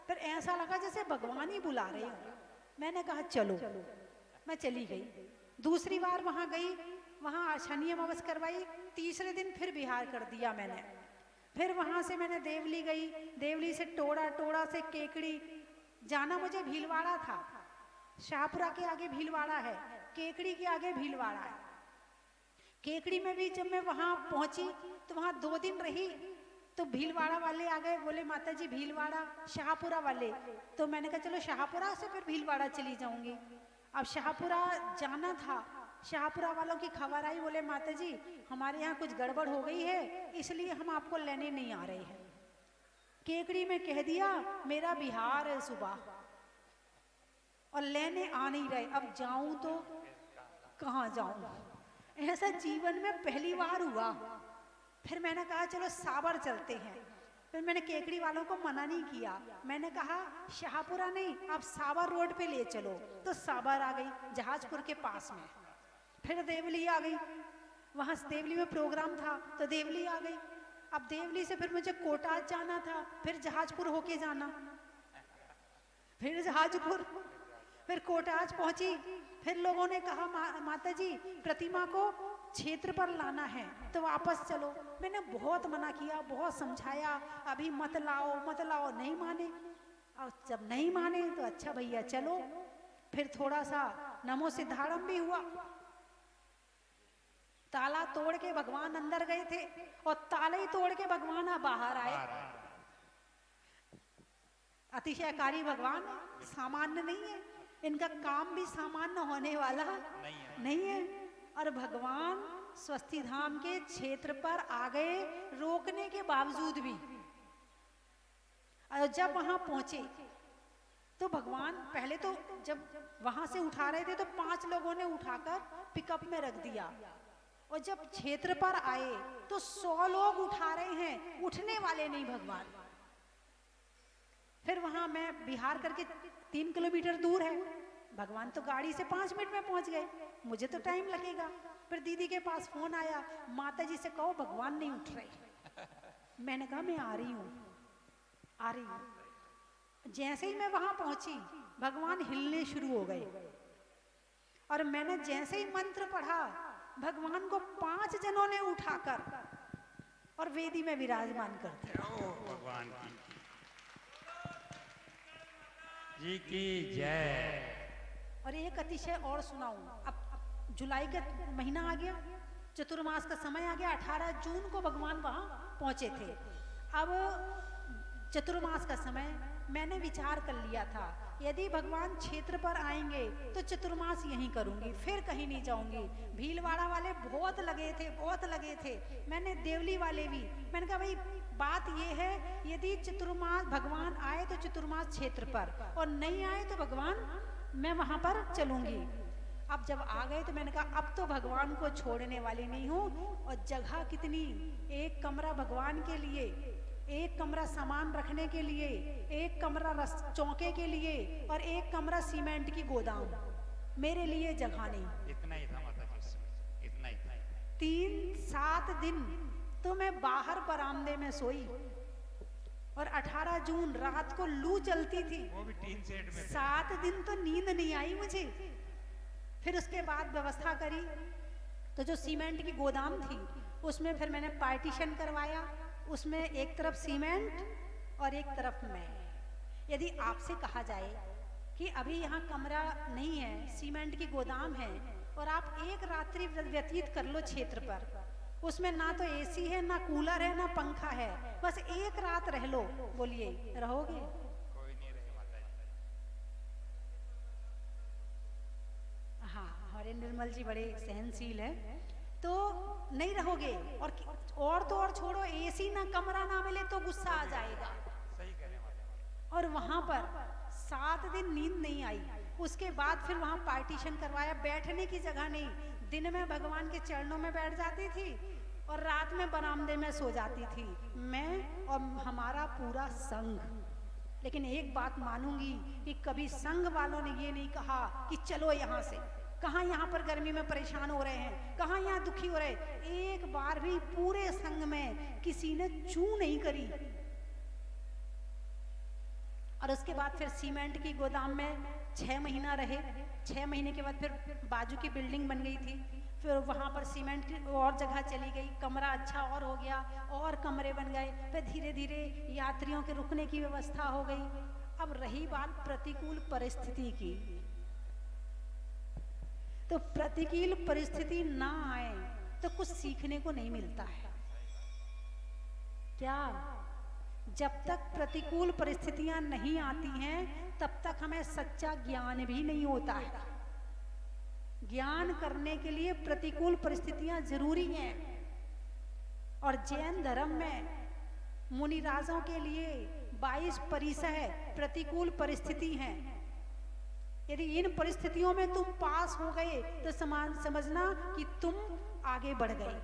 फिर ऐसा लगा जैसे भगवान ही बुला रहे हैं। मैंने कहा चलो, मैं चली गई। दूसरी बार वहां गई, वहां शनि अमावस करवाई, तीसरे दिन फिर बिहार कर दिया मैंने। फिर वहां से मैंने देवली गई, देवली से टोड़ा, टोड़ा से केकड़ी। जाना मुझे भीलवाड़ा था, शाहपुरा के आगे भीलवाड़ा है, केकड़ी के आगे भीलवाड़ा है। केकड़ी में भी जब मैं वहां पहुंची तो वहां 2 दिन रही, तो भीलवाड़ा वाले आ गए, बोले माता जी भीलवाड़ा, शाहपुरा वाले। तो मैंने कहा चलो शाहपुरा से फिर भीलवाड़ा चली जाऊंगी। अब शाहपुरा जाना था शाहपुरा वालों की खबर आई, बोले माता जी हमारे यहाँ कुछ गड़बड़ हो गई है, इसलिए हम आपको लेने नहीं आ रहे हैं। केकड़ी में कह दिया मेरा बिहार है सुबह, और लेने आ नहीं रहे। अब जाऊं तो कहाँ जाऊं, ऐसा जीवन में पहली बार हुआ। फिर मैंने कहा चलो साबर चलते हैं। फिर मैंने केकड़ी वालों को मना नहीं किया, मैंने कहा शाहपुरा नहीं, आप साबर रोड पे ले चलो। तो साबर आ गई, जहाजपुर के पास में। फिर देवली आ गई, वहाँ देवली में प्रोग्राम था तो देवली आ गई। अब देवली से फिर मुझे कोटाज जाना था, फिर जहाजपुर होके जाना, फिर जहाजपुर, फिर कोटाज पहुंची। फिर लोगों ने कहा माता जी प्रतिमा को क्षेत्र पर लाना है तो वापस चलो। मैंने बहुत मना किया, बहुत समझाया, अभी मत लाओ मत लाओ, नहीं माने। और जब नहीं माने तो अच्छा भैया चलो। फिर थोड़ा सा नमो सिद्धारम भी हुआ, ताला तोड़ के भगवान अंदर गए थे और ताले ही तोड़ के भगवान बाहर आए। अतिशयकारी भगवान, सामान्य नहीं है, इनका काम भी सामान्य होने वाला नहीं है। और भगवान स्वस्ति धाम के क्षेत्र पर आ गए रोकने के बावजूद भी। और जब वहां पहुंचे तो भगवान पहले तो जब वहां से उठा रहे थे तो 5 लोगों ने उठाकर पिकअप में रख दिया, और जब क्षेत्र पर आए तो 100 लोग उठा रहे हैं, उठने वाले नहीं भगवान। फिर वहां मैं बिहार करके 3 किलोमीटर दूर है, भगवान तो गाड़ी से 5 मिनट में पहुंच गए, मुझे तो टाइम लगेगा। फिर दीदी के पास फोन आया, माता जी से कहो भगवान नहीं उठ रहे। मैंने कहा मैं आ रही हूँ आ रही हूँ। जैसे ही मैं वहां पहुंची भगवान हिलने शुरू हो गए, और मैंने जैसे ही मंत्र पढ़ा भगवान को 5 जनों ने उठाकर और वेदी में विराजमान कर दिया। भगवान जी की जय। और एक अतिशय और सुनाऊं, अब जुलाई का महीना आ गया, चतुर्मास का समय आ गया, 18 जून को भगवान वहां पहुंचे थे। अब चतुर्मास का समय मैंने विचार कर लिया था, यदि भगवान क्षेत्र पर आएंगे तो चतुर्मास यहीं करूंगी, फिर कहीं नहीं जाऊंगी। भीलवाड़ा वाले बहुत लगे थे, बहुत लगे थे, मैंने देवली वाले भी। मैंने कहा भाई बात ये है, यदि चतुर्मास भगवान आए तो चतुर्मास क्षेत्र पर, और नहीं आए तो भगवान मैं वहां पर चलूंगी। अब जब आ गए तो मैंने कहा अब तो भगवान को छोड़ने वाली नहीं हूँ। और जगह कितनी, एक कमरा भगवान के लिए, एक कमरा सामान रखने के लिए, एक कमरा चौके के लिए, और एक कमरा सीमेंट की गोदाम, मेरे लिए जगह नहीं। इतना ही था माता जी, इतना ही था। 3-7 दिन तो मैं बाहर बरामदे में सोई, और 18 जून रात को लू चलती थी, वो भी टीन सेट में। 7 दिन तो नींद नहीं आई मुझे। फिर उसके बाद व्यवस्था करी, तो जो सीमेंट की गोदाम थी उसमें फिर मैंने पार्टीशन करवाया, उसमें एक तरफ सीमेंट और एक तरफ मैं। यदि आपसे कहा जाए कि अभी यहाँ कमरा नहीं है, सीमेंट की गोदाम है, और आप एक रात्रि व्यतीत कर लो क्षेत्र पर, उसमें ना तो एसी है, ना कूलर है, ना पंखा है, बस एक रात रह लो, बोलिए रहोगे? कोई नहीं रहे माता जी। हाँ, हमारे निर्मल जी बड़े सहनशील है, तो नहीं रहोगे। और तो और छोड़ो, एसी ना कमरा ना मिले तो गुस्सा आ जाएगा। सही कह रहे हैं माता जी। और वहां पर 7 दिन नींद नहीं आई। उसके बाद फिर वहां पार्टीशन करवाया, बैठने की जगह नहीं, दिन में भगवान के चरणों में बैठ जाती थी और रात में बरामदे में सो जाती थी, मैं और हमारा पूरा संघ। लेकिन एक बात मानूंगी कि कभी संघ वालों ने ये नहीं कहा कि चलो यहाँ से, कहाँ यहाँ पर गर्मी में परेशान हो रहे हैं, कहाँ यहाँ दुखी हो रहे, एक बार भी पूरे संघ में किसी ने चू नहीं करी। और उसके बाद फिर सीमेंट की गोदाम में 6 महीना रहे। 6 महीने के बाद फिर बाजू की बिल्डिंग बन गई थी, फिर वहाँ पर सीमेंट और जगह चली गई, कमरा अच्छा और हो गया, और कमरे बन गए, फिर धीरे धीरे यात्रियों के रुकने की व्यवस्था हो गई। अब रही बात प्रतिकूल परिस्थिति की, तो प्रतिकूल परिस्थिति ना आए तो कुछ सीखने को नहीं मिलता है। क्या? जब तक प्रतिकूल परिस्थितियां नहीं आती हैं तब तक हमें सच्चा ज्ञान भी नहीं होता है। ज्ञान करने के लिए प्रतिकूल परिस्थितियां जरूरी हैं। और जैन धर्म में मुनिराजों के लिए 22 परिसह प्रतिकूल परिस्थिति हैं। यदि इन परिस्थितियों में तुम पास हो गए तो समझना कि तुम आगे बढ़ गए,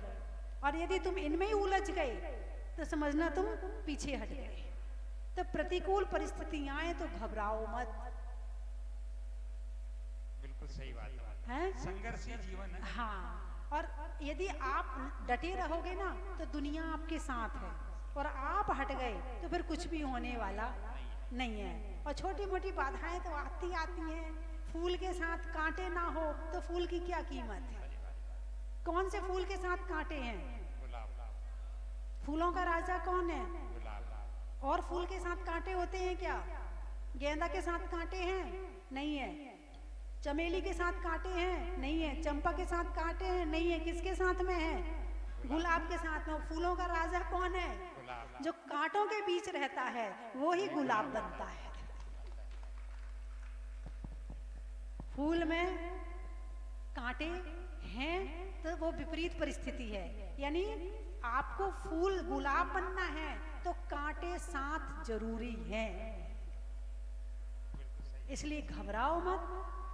और यदि तुम इनमें ही उलझ गए तो समझना तुम पीछे हट गए। तो प्रतिकूल परिस्थितियां आए तो घबराओ मत। बिल्कुल सही बात है, संघर्षी जीवन है। हाँ, और यदि आप डटे रहोगे ना तो दुनिया आपके साथ है, और आप हट गए तो फिर कुछ भी होने वाला नहीं है। और छोटी मोटी बाधाएं तो आती हैं। फूल के साथ कांटे ना हो तो फूल की क्या कीमत है? कौन से फूल के साथ कांटे हैं? फूलों का राजा कौन है? और फूल के साथ कांटे होते हैं क्या? गेंदा के साथ कांटे हैं? नहीं है। चमेली के साथ कांटे हैं? नहीं है। चंपा के साथ कांटे हैं? नहीं है। किसके साथ में है? गुलाब के साथ में। फूलों का राजा कौन है? जो कांटों के बीच रहता है वो ही गुलाब बनता है। फूल में कांटे हैं तो वो विपरीत परिस्थिति है। यानी आपको फूल गुलाब बनना है तो कांटे साथ जरूरी हैं। इसलिए घबराओ मत।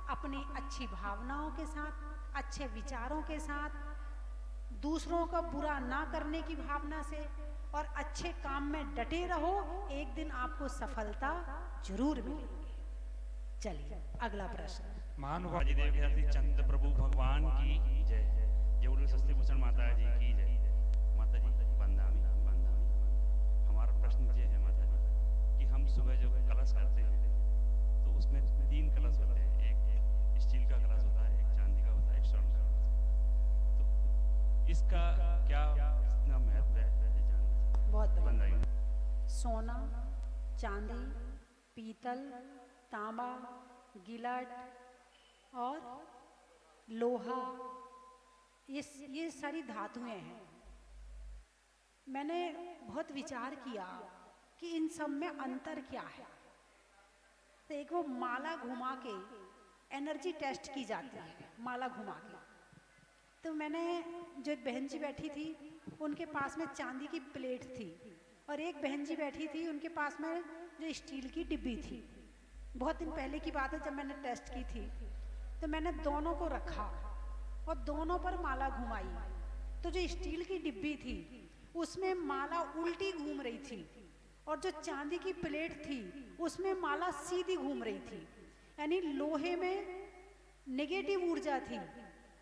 अपनी अच्छी भावनाओं के साथ, अच्छे विचारों के साथ, दूसरों का बुरा ना करने की भावना से और अच्छे काम में डटे रहो। एक दिन आपको सफलता जरूर मिलेगी। चलिए अगला प्रश्न। महानुभाव जी देव ख्याति चंद्र प्रभु भगवान की जय। जय सस्ती भूषण माता जी की जय। माता जी बंदामी बंदामी। हमारा प्रश्न ये है माता जी कि हम सुबह जो कलश करते हैं तो उसमें 3 कलश होते हैं। एक स्टील का कलश होता है, एक चांदी का होता है, एक स्वर्ण का होता है। तो इसका क्या महत्व है? बहुत बढ़िया। बंदाई सोना, चांदी, पीतल, तांबा, गिलट और लोहा, ये सारी धातुएं हैं। मैंने बहुत विचार किया कि इन सब में अंतर क्या है। तो एक वो माला घुमा के एनर्जी टेस्ट की जाती है, माला घुमा के। तो मैंने, जो एक बहन जी बैठी थी उनके पास में चांदी की प्लेट थी, और एक बहन जी बैठी थी उनके पास में जो स्टील की डिब्बी थी। बहुत दिन पहले की बात है जब मैंने टेस्ट की थी। तो मैंने दोनों को रखा और दोनों पर माला घुमाई। तो जो स्टील की डिब्बी थी उसमें माला उल्टी घूम रही थी, और जो चांदी की प्लेट थी उसमें माला सीधी घूम रही थी। यानी लोहे में नेगेटिव ऊर्जा थी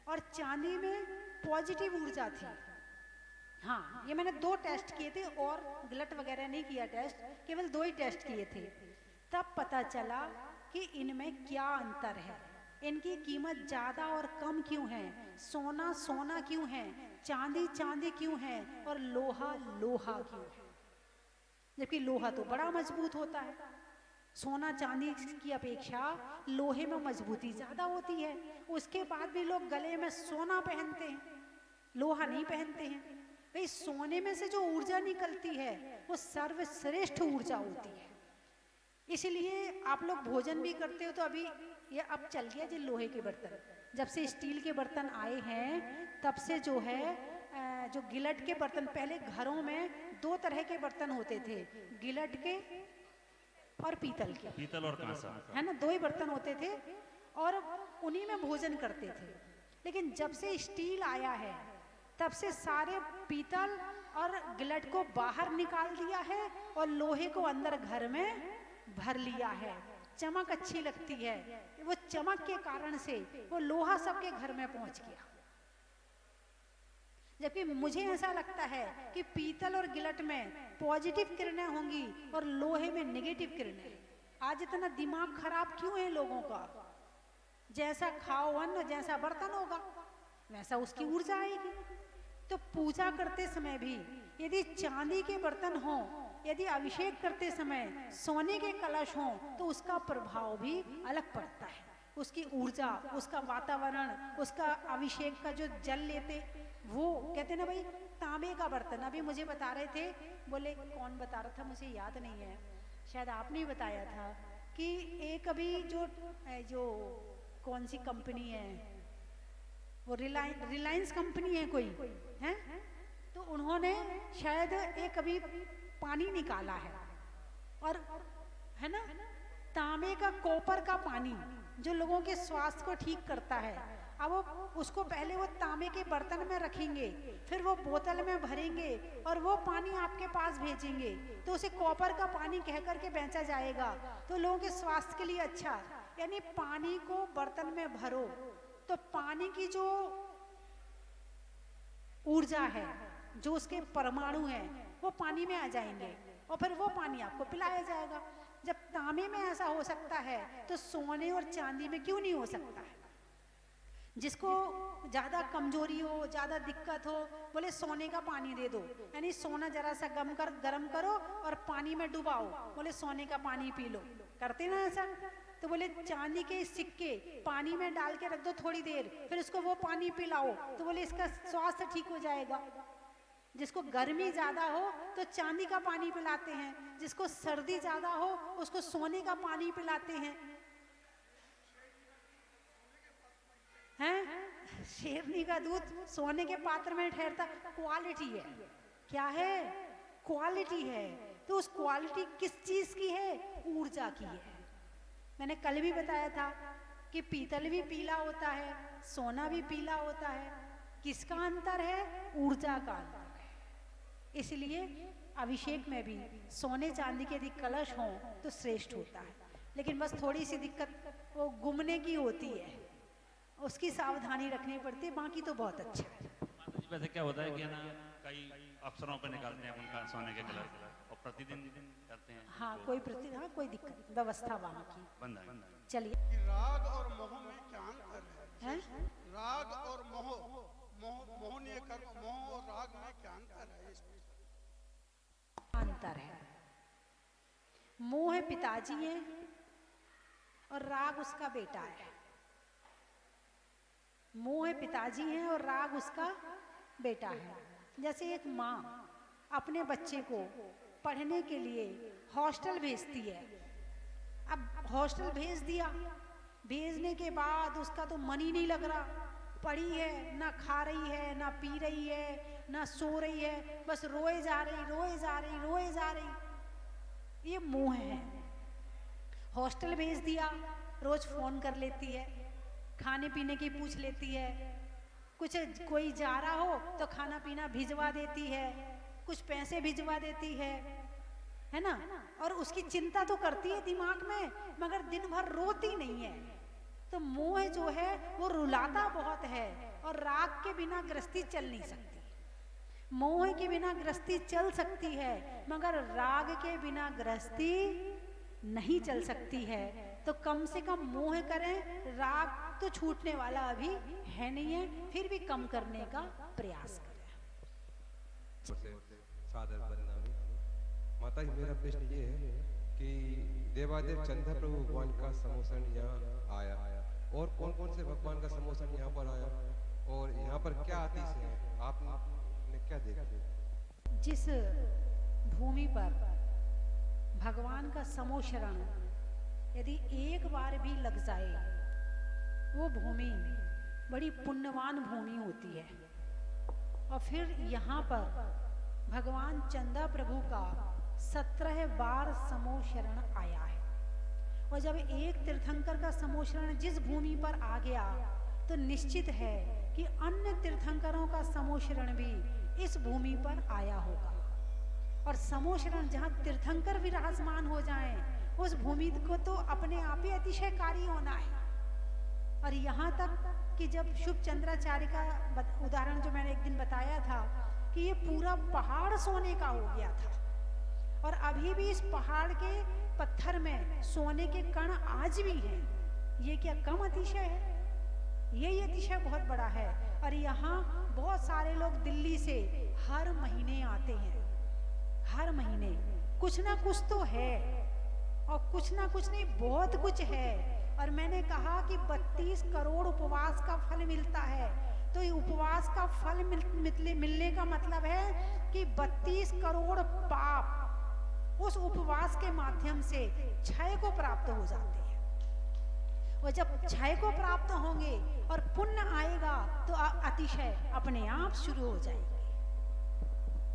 और चांदी में पॉजिटिव ऊर्जा थी। हाँ, ये मैंने 2 टेस्ट किए थे और गिलट वगैरह नहीं किया टेस्ट, केवल 2 ही टेस्ट किए थे। तब पता चला कि इनमें क्या अंतर है, इनकी कीमत ज़्यादा और कम क्यों है, सोना सोना क्यों है, चांदी चांदी क्यों है, और लोहा लोहा क्यों है। जबकि लोहा तो बड़ा मजबूत होता है, सोना चांदी की अपेक्षा लोहे में मजबूती ज़्यादा होती है। उसके बाद भी लोग गले में सोना पहनते हैं, लोहा नहीं पहनते हैं। भाई सोने में से जो ऊर्जा निकलती है वो सर्वश्रेष्ठ ऊर्जा होती है। इसलिए आप लोग भोजन भी करते हो तो अभी ये अब चल गया जो लोहे के बर्तन, जब से स्टील के बर्तन आए हैं तब से जो है जो गिलट के बर्तन, पहले घरों में 2 तरह के बर्तन होते थे, गिलट के और पीतल के। पीतल और कांसा, है ना, 2 ही बर्तन होते थे और उन्हीं में भोजन करते थे। लेकिन जब से स्टील आया है तब से सारे पीतल और गिलट को बाहर निकाल दिया है और लोहे को अंदर घर में भर लिया है। चमक अच्छी लगती है, वो चमक के कारण से वो लोहा सबके घर में पहुंच गया। जबकि मुझे ऐसा लगता है कि पीतल और गिलट में पॉजिटिव किरणें होंगी और लोहे में नेगेटिव किरणें। आज इतना दिमाग खराब क्यों है लोगों का? जैसा खाओ अन्न, जैसा बर्तन होगा वैसा उसकी ऊर्जा आएगी। तो पूजा करते समय भी यदि चांदी के बर्तन हो, यदि अभिषेक करते समय सोने के कलश हो, तो उसका प्रभाव भी अलग पड़ता है। उसकी ऊर्जा, उसका वातावरण, उसका अभिषेक का जो जल लेते, वो कहते ना भाई तांबे का बर्तन। अभी मुझे बता रहे थे, बोले कौन बता रहा था मुझे याद नहीं है, शायद आपने ही बताया था कि एक अभी जो कौन सी कंपनी है वो रिलायंस कंपनी है कोई है, तो उन्होंने शायद एक अभी पानी निकाला है, और है ना, तांबे का कॉपर का पानी जो लोगों के स्वास्थ्य को ठीक करता है। अब वो उसको पहले वो तांबे के बर्तन में रखेंगे, फिर वो बोतल में भरेंगे और वो पानी आपके पास भेजेंगे, तो उसे कॉपर का पानी कह करके बेचा जाएगा, तो लोगों के स्वास्थ्य के लिए अच्छा। यानी पानी को बर्तन में भरो तो पानी की जो ऊर्जा है, जो उसके परमाणु हैं, वो पानी में आ जाएंगे और फिर वो पानी आपको पिलाया जाएगा। जब तांबे में ऐसा हो सकता है तो सोने और चांदी में क्यों नहीं हो सकता है? जिसको ज्यादा कमजोरी हो, ज्यादा दिक्कत हो, बोले सोने का पानी दे दो, यानी सोना जरा सा गरम करो और पानी में डुबाओ, बोले सोने का पानी पी लो, करते ना ऐसा। तो बोले चांदी के सिक्के पानी में डाल के रख दो थोड़ी देर, फिर उसको वो पानी पिलाओ, तो बोले इसका स्वास्थ्य ठीक हो जाएगा। जिसको गर्मी ज्यादा हो तो चांदी का पानी पिलाते हैं, जिसको सर्दी ज्यादा हो उसको सोने का पानी पिलाते हैं। हैं? शेरनी का दूध सोने के पात्र में ठहरता, क्वालिटी है। क्या है? क्वालिटी है। तो उस क्वालिटी किस चीज की है? ऊर्जा की है। मैंने कल भी बताया था कि पीतल भी पीला होता है, सोना भी पीला होता है। किसका अंतर है? ऊर्जा का अंतर है। इसलिए अभिषेक में भी सोने चांदी के यदि कलश हों तो श्रेष्ठ होता है, लेकिन बस थोड़ी सी दिक्कत वो गुमने की होती है, उसकी सावधानी रखनी पड़ती है, बाकी तो बहुत अच्छा है। वैसे क्या होता है कि ना कई अफसरों पे निकालते हैं उनका सोने के कलर और प्रतिदिन करते हैं। हाँ, कोई कोई दिक्कत, व्यवस्था वहाँ की। चलिए, राग और मोह में क्या अंतर है? राग और मोह, मोहनीय कर्म, मोह और राग में क्या अंतर है? अंतर है, मोह पिताजी है और राग उसका बेटा है। मोह पिताजी है और राग उसका बेटा है। जैसे एक माँ अपने बच्चे को पढ़ने के लिए हॉस्टल भेजती है। अब हॉस्टल भेज दिया, भेजने के बाद उसका तो मन ही नहीं लग रहा, पड़ी है, ना खा रही है, ना पी रही है, ना सो रही है, बस रोए जा रही, रोए जा रही, रोए जा रही। ये मोह है। हॉस्टल भेज दिया, रोज फोन कर लेती है, खाने पीने की पूछ लेती है, कुछ कोई जा रहा हो तो खाना पीना भिजवा देती है, कुछ पैसे भिजवा देती है ना, और उसकी चिंता तो करती है दिमाग में, मगर दिन भर रोती नहीं है। तो मोह जो है वो रुलाता बहुत है, और राग के बिना गृहस्थी चल नहीं सकती। मोह के बिना गृहस्थी चल सकती है, मगर राग के बिना गृहस्थी नहीं चल सकती है। तो कम से कम मोह करें, राग तो छूटने वाला अभी है नहीं है, फिर भी कम करने का प्रयास करें। सादर परिणामी माता जी, मेरा प्रश्न ये है कि देवादेव चंद्र प्रभु भगवान का समोसन यहाँ आया, और कौन कौन से भगवान का समोसन यहाँ पर आया, और यहाँ पर क्या आतिश है, आपने क्या देखा? जिस भूमि पर भगवान का समोशरण यदि एक बार भी लग जाए, वो भूमि बड़ी पुण्यवान भूमि होती है। और फिर यहाँ पर भगवान चंदा प्रभु का 17 बार समोशरण आया है। और जब एक तीर्थंकर का समोशरण जिस भूमि पर आ गया, तो निश्चित है कि अन्य तीर्थंकरों का समोशरण भी इस भूमि पर आया होगा। और समोशरण जहाँ तीर्थंकर विराजमान हो जाएं, उस भूमि को तो अपने आप ही अतिशयकारी होना है। और यहाँ तक कि जब शुभ चंद्राचार्य का उदाहरण जो मैंने एक दिन बताया था कि ये पूरा पहाड़ सोने का हो गया था, और अभी भी इस पहाड़ के पत्थर में सोने के कण आज भी हैं। ये क्या कम अतिशय है? ये अतिशय बहुत बड़ा है। और यहाँ बहुत सारे लोग दिल्ली से हर महीने आते हैं, हर महीने कुछ ना कुछ तो है, और कुछ ना कुछ नहीं, बहुत कुछ है। और मैंने कहा कि 32 करोड़ उपवास का फल मिलता है। तो ये उपवास का फल मिलने का मतलब है कि 32 करोड़ पाप उस उपवास के माध्यम से क्षय को प्राप्त हो जाते हैं। और जब क्षय को प्राप्त होंगे और पुण्य आएगा तो अतिशय अपने आप शुरू हो जाएंगे,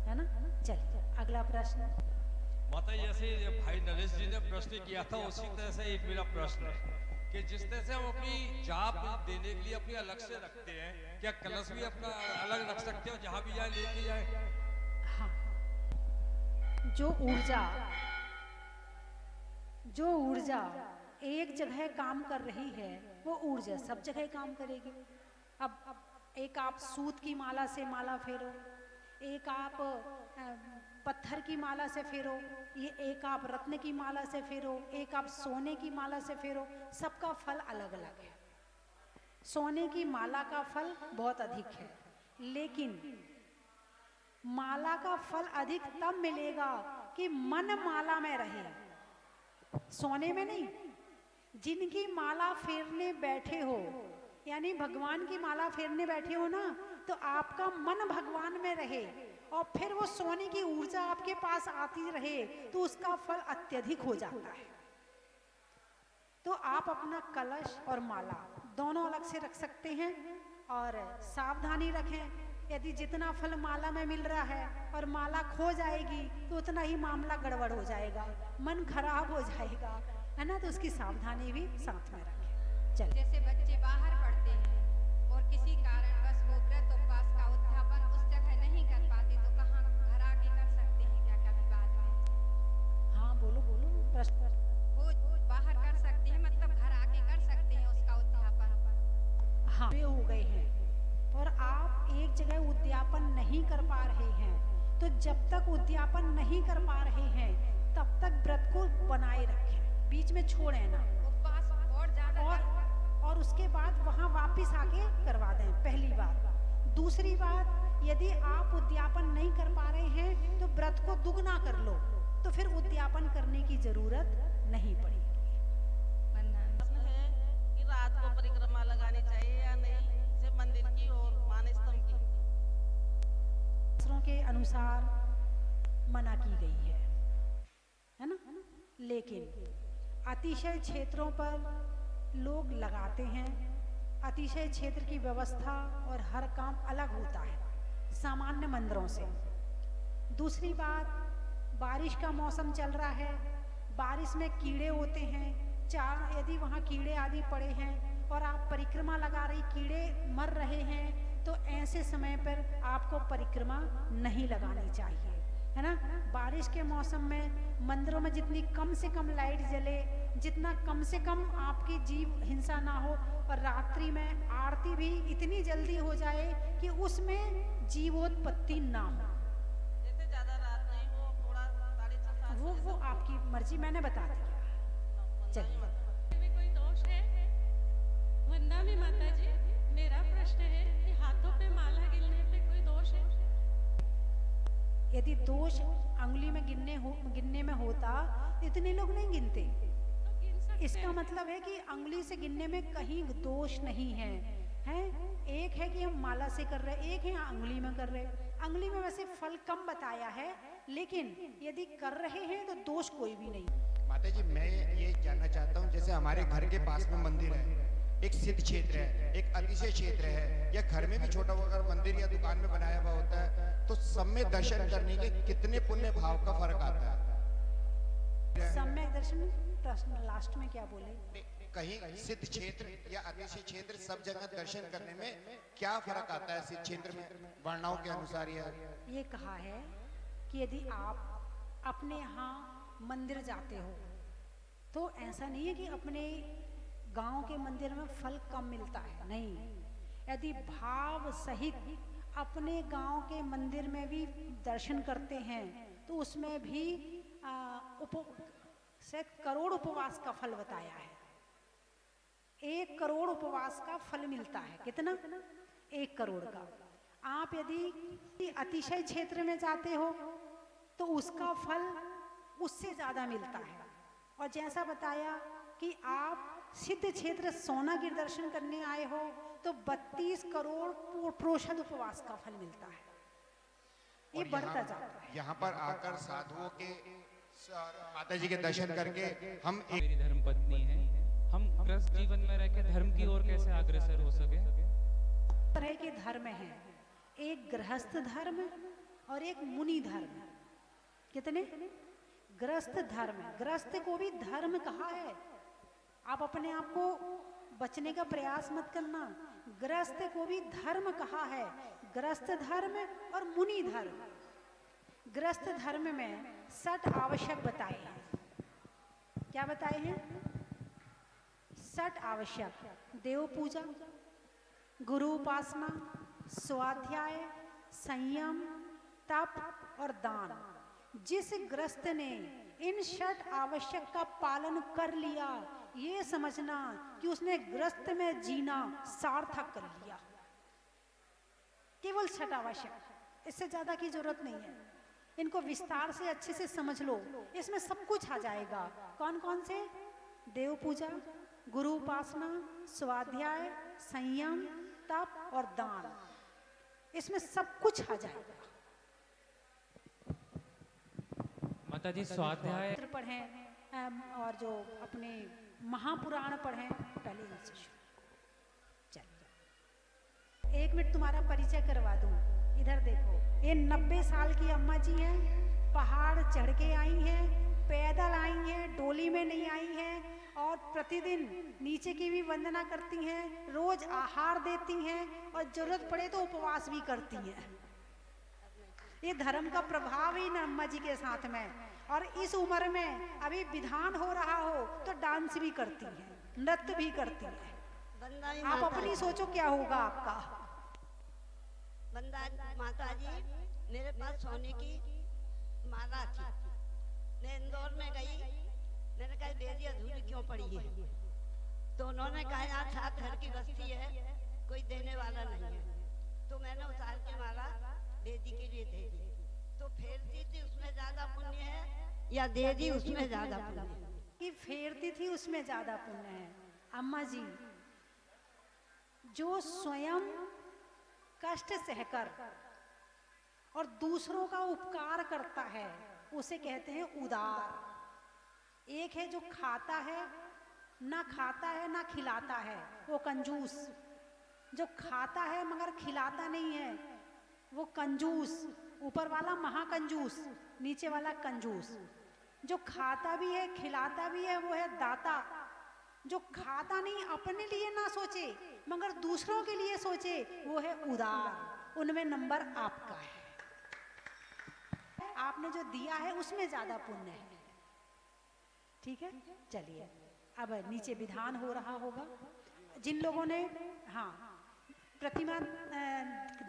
है ना। चलिए अगला प्रश्न। माता जैसे भाई नरेश जी ने प्रश्न किया था उसी तरह से एक मेरा प्रश्न है कि जिस तरह से हम अपनी जाप देने के लिए अपनी अलग से रखते हैं, क्या कलश भी अपना अलग रख सकते हो जहाँ भी जाए लेके जाए? हाँ, जो ऊर्जा एक जगह काम कर रही है वो ऊर्जा सब जगह काम करेगी। अब एक आप सूत की माला से माला फेरो, एक आप पत्थर की माला से फेरो, ये एक आप रत्न की माला से फेरो, एक आप सोने की माला से फेरो, सबका फल अलग अलग है। सोने की माला का फल बहुत अधिक है, लेकिन माला का फल अधिक तब मिलेगा कि मन माला में रहे, सोने में नहीं। जिनकी माला फेरने बैठे हो, यानी भगवान की माला फेरने बैठे हो ना, तो आपका मन भगवान में रहे और फिर वो सोने की ऊर्जा आपके पास आती रहे तो उसका फल अत्यधिक हो जाता है। तो आप अपना कलश और माला दोनों अलग से रख सकते हैं और सावधानी रखें। यदि जितना फल माला में मिल रहा है और माला खो जाएगी तो उतना ही मामला गड़बड़ हो जाएगा, मन खराब हो जाएगा, है ना। तो उसकी सावधानी भी साथ में रखें। चलिए, जैसे बच्चे बाहर पढ़ते हैं और किसी कारणवश वो व्रत उपवास का उद्यापन उस जगह नहीं कर पाते तो कहाँ घर आके कर सकते हैं क्या कभी बाद में? हाँ बोलो प्रश्न। वो बाहर कर सकते हैं, मतलब घर आके कर सकते हैं उसका उद्यापन? हाँ, वे हो गए हैं और आप एक जगह उद्यापन नहीं कर पा रहे हैं, तो जब तक उद्यापन नहीं कर पा रहे हैं तब तक व्रत को बनाए रखें, बीच में छोड़ें ना। उपवास और ज्यादा और उसके बाद वहां वापस आके करवा दें, पहली बात। दूसरी बात, यदि आप उद्यापन नहीं कर पा रहे हैं तो व्रत को दुगना कर लो, तो फिर उद्यापन करने की जरूरत नहीं पड़ेगी। प्रश्न है कि रात को परिक्रमा लगानी चाहिए या नहीं, जैसे मंदिर की और मानस्तंभ की? शास्त्रों के अनुसार मना की गई है ना। लेकिन अतिशय क्षेत्रों पर लोग लगाते हैं। अतिशय क्षेत्र की व्यवस्था और हर काम अलग होता है सामान्य मंदिरों से। दूसरी बात, बारिश का मौसम चल रहा है, बारिश में कीड़े होते हैं, यदि वहाँ कीड़े आदि पड़े हैं और आप परिक्रमा लगा रही, कीड़े मर रहे हैं, तो ऐसे समय पर आपको परिक्रमा नहीं लगानी चाहिए, है ना। बारिश के मौसम में मंदिरों में जितनी कम से कम लाइट जले, जितना कम से कम आपकी जीव हिंसा ना हो, और रात्रि में आरती भी इतनी जल्दी हो जाए कि उसमें जीवोत्पत्ति ना हो। जैसे ज्यादा रात नहीं हो, थोड़ा 6:30 वो आपकी मर्जी, मैंने बता दिया। चलिए, कोई दोष है? वंदा में माता जी, मेरा प्रश्न है कि हाथों पे माला गिनने पे कोई दोष है? यदि दोष अंगुली में गिनने में होता, इतने लोग नहीं गिनते। इसका मतलब है कि अंगुली से गिनने में कहीं दोष नहीं है, एक है कि हम माला से कर रहे, एक है अंगुली में कर रहे। अंगुली में वैसे फल कम बताया है, लेकिन यदि कर रहे हैं तो दोष कोई भी नहीं। माता जी, मैं ये जानना चाहता हूँ, जैसे हमारे घर के पास में मंदिर है, एक सिद्ध क्षेत्र है, एक अतिशय क्षेत्र है, या घर में भी छोटा अगर मंदिर या दुकान में बनाया हुआ होता है, तो सब में दर्शन करने के कितने पुण्य भाव का फर्क आता है? सम्यक दर्शन, प्रश्न लास्ट में क्या बोले? कहीं सिद्ध क्षेत्र या अतिशय क्षेत्र, सब जगह दर्शन करने में क्या फर्क आता है? सिद्ध क्षेत्र में वर्णाओं के अनुसार ये कहा है कि यदि आप अपने यहाँ मंदिर जाते हो तो ऐसा नहीं है कि अपने गांव के मंदिर में फल कम मिलता है, नहीं। यदि भाव सहित अपने गांव के मंदिर में भी दर्शन करते हैं तो उसमें भी शायद करोड़ उपवास का फल बताया है। 1 करोड़ उपवास का फल मिलता है। कितना? 1 करोड़ का। आप यदि अतिशय क्षेत्र में जाते हो तो उसका फल उससे ज्यादा मिलता है। और जैसा बताया कि आप सिद्ध क्षेत्र सोनागिर दर्शन करने आए हो तो 32 करोड़ प्रोषद उपवास का फल मिलता है। ये बढ़ता जाता है। यहाँ पर आकर साधुओं के माता जी के दर्शन करके हम मेरी धर्मपत्नी है, हम ग्रस्त जीवन में रह के धर्म की ओर कैसे अग्रसर हो सके? तरह के धर्म हैं, एक गृहस्थ धर्म और एक मुनि धर्म। कितने? गृहस्थ धर्म। गृहस्थ को भी धर्म कहा है। आप अपने आप को बचने का प्रयास मत करना। गृहस्थ को भी धर्म कहा है, गृहस्थ धर्म और मुनि धर्म। गृहस्थ धर्म में 6 आवश्यक बताए हैं। क्या बताए हैं? 6 आवश्यक। देव पूजा, गुरु उपासना, स्वाध्याय, संयम, तप और दान। जिस गृहस्थ ने इन 6 आवश्यक का पालन कर लिया, ये समझना कि उसने गृहस्थ में जीना सार्थक कर लिया। केवल 6 आवश्यक, इससे ज्यादा की जरूरत नहीं है। इनको विस्तार से अच्छे से समझ लो, इसमें सब कुछ आ जाएगा। कौन कौन से? देव पूजा, गुरु उपासना, स्वाध्याय, संयम, तप और दान। इसमें सब कुछ आ जाएगा। माता जी स्वाध्याय पढ़ें और जो अपने महापुराण पढ़ें पहले इनसे शुरू। चलिए 1 मिनट तुम्हारा परिचय करवा दूं। इधर देखो, ये 90 साल की अम्मा जी हैं। पहाड़ चढ़ के आई हैं, पैदल आई हैं, डोली में नहीं आई हैं, और प्रतिदिन नीचे की भी वंदना करती हैं, रोज आहार देती हैं और जरूरत पड़े तो उपवास भी करती हैं। ये धर्म का प्रभाव ही अम्मा जी के साथ में। और इस उम्र में अभी विधान हो रहा हो तो डांस भी करती हैं, नृत्य भी करती हैं। आप अपनी सोचो क्या होगा आपका। माता जी, मेरे पास सोने की माला थी। मैं इंदौर में गई, मैंने कहा बेदी अधूरी क्यों पड़ी है? तो उन्होंने कहा यार साथ घर की बस्ती है, कोई देने वाला नहीं है। तो मैंने उतार के माला बेदी के लिए दे दी। तो फेरती थी उसमें ज्यादा पुण्य है या दे दी उसमें ज्यादा पुण्य है? कि फेरती थी उसमें ज्यादा पुण्य है। अम्मा जी, जो स्वयं कष्ट सहकर और दूसरों का उपकार करता है उसे कहते हैं उदार। एक है जो खाता है, ना खाता है ना खिलाता है, वो कंजूस। जो खाता है मगर खिलाता नहीं है, वो कंजूस। ऊपर वाला महाकंजूस, नीचे वाला कंजूस। जो खाता भी है खिलाता भी है, वो है दाता। जो खाता नहीं, अपने लिए ना सोचे मगर दूसरों के लिए सोचे, वो है उदार। उनमें नंबर आपका है। आपने जो दिया है उसमें ज्यादा पुण्य है। ठीक है, चलिए अब नीचे विधान हो रहा होगा। जिन लोगों ने प्रतिमा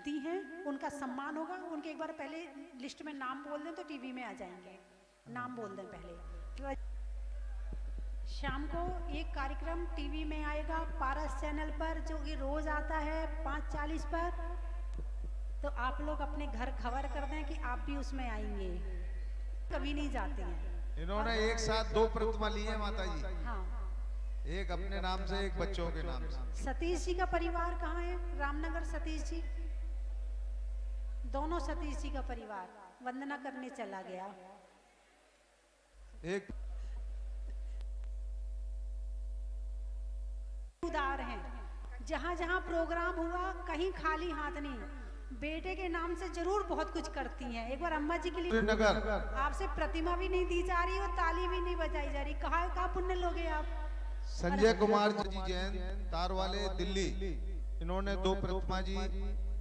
दी है उनका सम्मान होगा। उनके एक बार पहले लिस्ट में नाम बोल दें तो टीवी में आ जाएंगे। नाम बोल दें पहले। शाम को एक कार्यक्रम टीवी में आएगा पारस चैनल पर, जो कि रोज आता है 5:40 पर। तो आप लोग अपने घर खबर कर दें कि आप भी उसमें आएंगे। कभी नहीं जाते हैं। इन्होंने एक साथ 2 प्रतिमा ली है माता जी। हाँ, एक अपने नाम से, एक बच्चों के नाम से। सतीश जी का परिवार कहाँ है? रामनगर सतीश जी, दोनों सतीश जी का परिवार वंदना करने चला गया। एक उदार हैं। जहाँ जहाँ प्रोग्राम हुआ कहीं खाली हाथ नहीं, बेटे के नाम से जरूर बहुत कुछ करती हैं। एक बार अम्मा जी के लिए आपसे प्रतिमा भी नहीं दी जा रही और ताली भी नहीं बजाई जा रही। कहाँ पुण्य लोगे आप? संजय कुमार जी जैन, तारवाले, दिल्ली। इन्होंने 2 प्रतिमा जी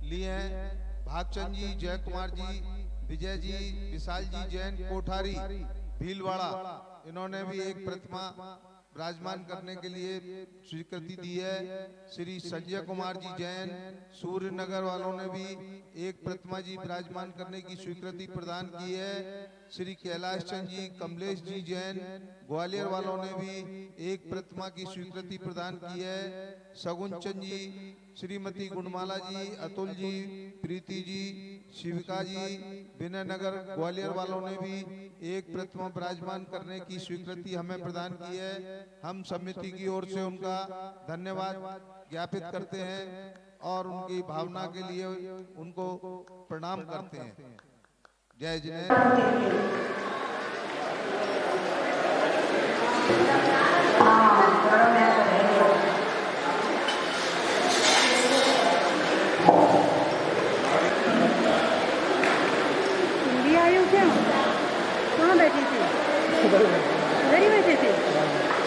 ली हैं। भागचंद जी, जय कुमार जी, विजय जी, विशाल जी जैन, कोठारी, भीलवाड़ा। इन्होंने भी एक प्रतिमा विराजमान करने के लिए स्वीकृति दी है। श्री संजय कुमार जी जैन, सूर्य नगर वालों ने भी एक प्रतिमा जी विराजमान करने की स्वीकृति प्रदान की है। श्री कैलाश चंद जी, कमलेश जी जैन, ग्वालियर वालों ने भी एक प्रतिमा की स्वीकृति प्रदान की है। सगुन चंद जी, श्रीमती गुणमाला जी, अतुल जी, प्रीति जी, शिविका जी, विनय नगर ग्वालियर वालों ने भी एक प्रतिमा विराजमान करने की स्वीकृति हमें प्रदान की है। हम समिति की ओर से उनका धन्यवाद ज्ञापित करते हैं और उनकी भावना के लिए उनको प्रणाम करते हैं। जय जिनेन्द्र। बैठी थी? उधर ही बैठी थी?